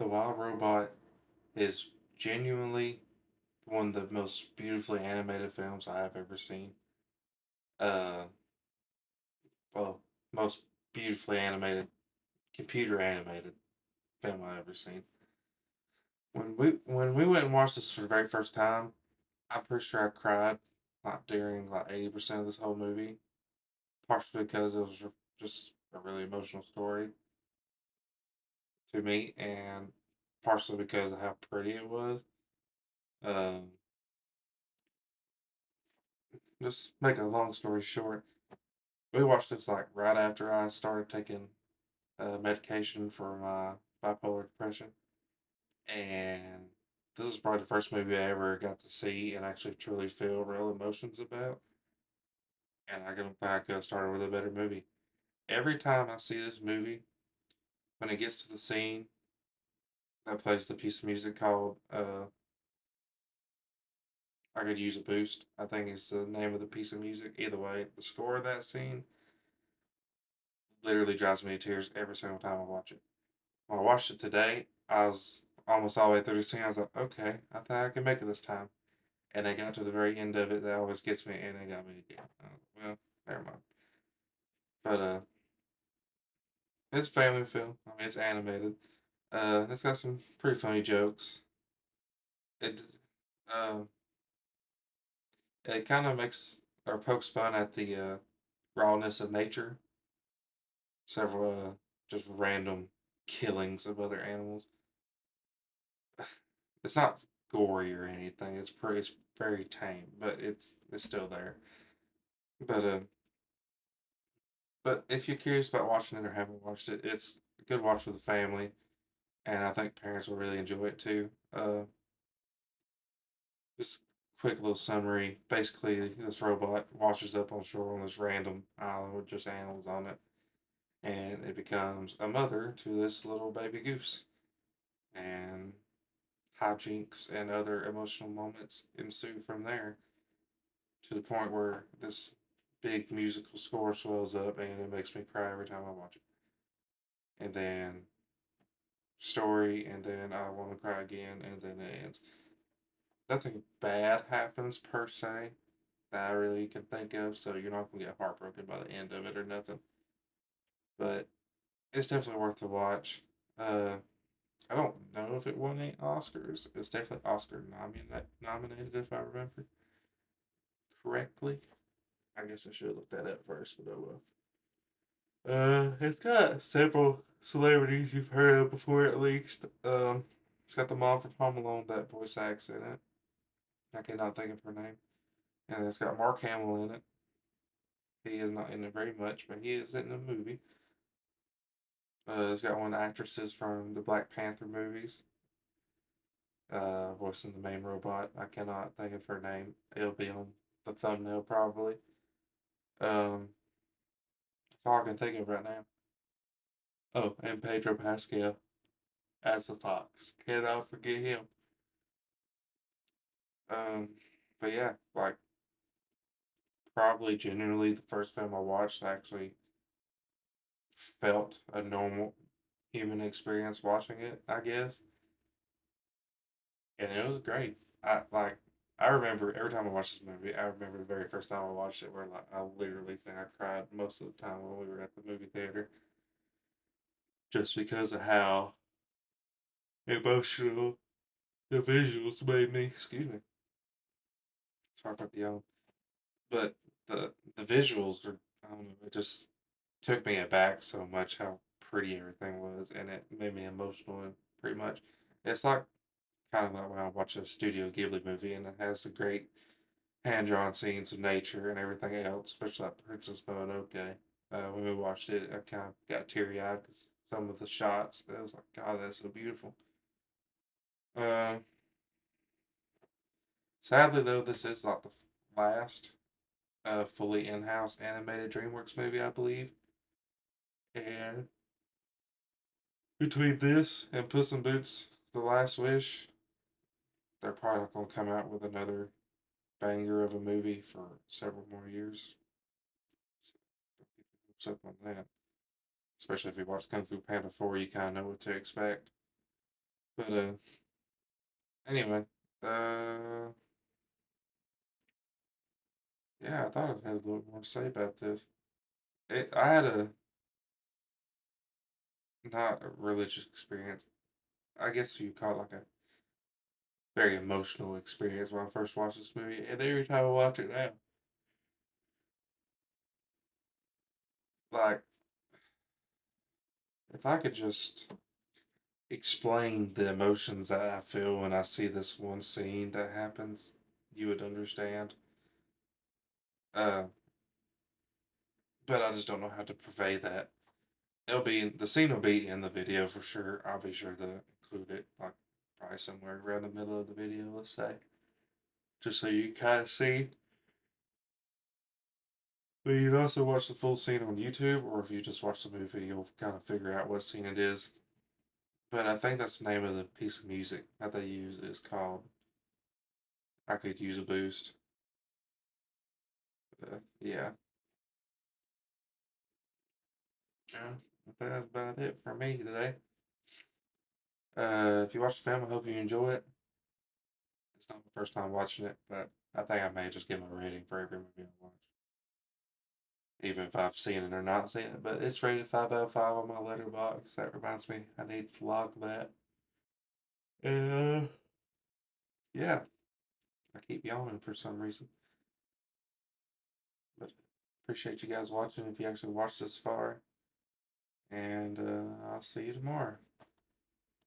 The Wild Robot is genuinely one of the most beautifully animated films I have ever seen. Uh, well, most beautifully animated, computer animated film I ever seen. When we went and watched this for the very first time, I'm pretty sure I cried like during like 80% of this whole movie, partially because it was just a really emotional story to me, and partially because of how pretty it was. Um, just make a long story short, we watched this like right after I started taking medication for my bipolar depression, and this was probably the first movie I ever got to see and actually truly feel real emotions about. And I don't think I could have started with a better movie. Every time I see this movie, when it gets to the scene that plays the piece of music called "I Could Use a Boost," I think it's the name of the piece of music. Either way, the score of that scene literally drives me to tears every single time I watch it. When I watched it today, I was almost all the way through the scene. I was like, okay, I think I can make it this time. And I got to the very end of it. That always gets me, and it got me again. Well, never mind. But it's a family film. I mean, it's animated. It's got some pretty funny jokes. It uh, it kind of makes or pokes fun at the rawness of nature. Several just random killings of other animals. It's not gory or anything. It's very tame, but it's still there. But if you're curious about watching it or haven't watched it, it's a good watch with the family, and I think parents will really enjoy it too. Just quick little summary. Basically, this robot washes up on shore on this random island with just animals on it, and it becomes a mother to this little baby goose. And hijinks and other emotional moments ensue from there to the point where this big musical score swells up and it makes me cry every time I watch it. And then story, and then I want to cry again, and then it ends. Nothing bad happens per se that I really can think of, so you're not gonna get heartbroken by the end of it or nothing. But it's definitely worth the watch. Uh, I don't know if it won any Oscars. It's definitely Oscar nominated if I remember correctly. I guess I should have looked that up first, but oh well. It's got several celebrities you've heard of before, at least. It's got the mom from Home Alone that voice acts in it. I cannot think of her name. And it's got Mark Hamill in it. He is not in it very much, but he is in the movie. It's got one of the actresses from the Black Panther movies, voicing the main robot. I cannot think of her name. It'll be on the thumbnail probably. Um, that's all I can think of right now. Oh, and Pedro Pascal as the fox. Cannot forget him. Um, but yeah, like probably genuinely the first film I watched actually felt a normal human experience watching it, I guess. And it was great. I remember every time I watched this movie, I remember the very first time I watched it where like I literally think I cried most of the time when we were at the movie theater. Just because of how emotional the visuals made me. Excuse me. Sorry about the but the visuals are, I don't know, it just took me aback so much how pretty everything was, and it made me emotional and pretty much it's like kind of like when I watch a Studio Ghibli movie and it has the great hand drawn scenes of nature and everything else, especially like Princess Mononoke. When we watched it, I kind of got teary eyed because some of the shots, it was like, God, that's so beautiful. Uh, Sadly though, this is like the last fully in house animated DreamWorks movie, I believe. And between this and Puss in Boots: The Last Wish, they're probably not going to come out with another banger of a movie for several more years. So don't get your hopes up on that. Especially if you watch Kung Fu Panda 4, you kind of know what to expect. But anyway, uh, yeah, I thought I had a little more to say about this. I had a not a religious experience. I guess you call it like a very emotional experience when I first watched this movie, and every time I watch it now, like if I could just explain the emotions that I feel when I see this one scene that happens, you would understand. Uh, but I just don't know how to convey that. The scene will be in the video for sure. I'll be sure to include it, like probably somewhere around the middle of the video, let's say, just so you kind of see. But you can also watch the full scene on YouTube, or if you just watch the movie, you'll kind of figure out what scene it is. But I think that's the name of the piece of music that they use is called "I Could Use a Boost." Yeah, yeah. I think that's about it for me today. If you watch the film, I hope you enjoy it. It's not my first time watching it, but I think I may just give my rating for every movie I watch, even if I've seen it or not seen it. But it's rated 5 out of 5 on my letterbox. That reminds me, I need to log that. Uh, yeah, I keep yawning for some reason. But appreciate you guys watching if you actually watched this far. And I'll see you tomorrow.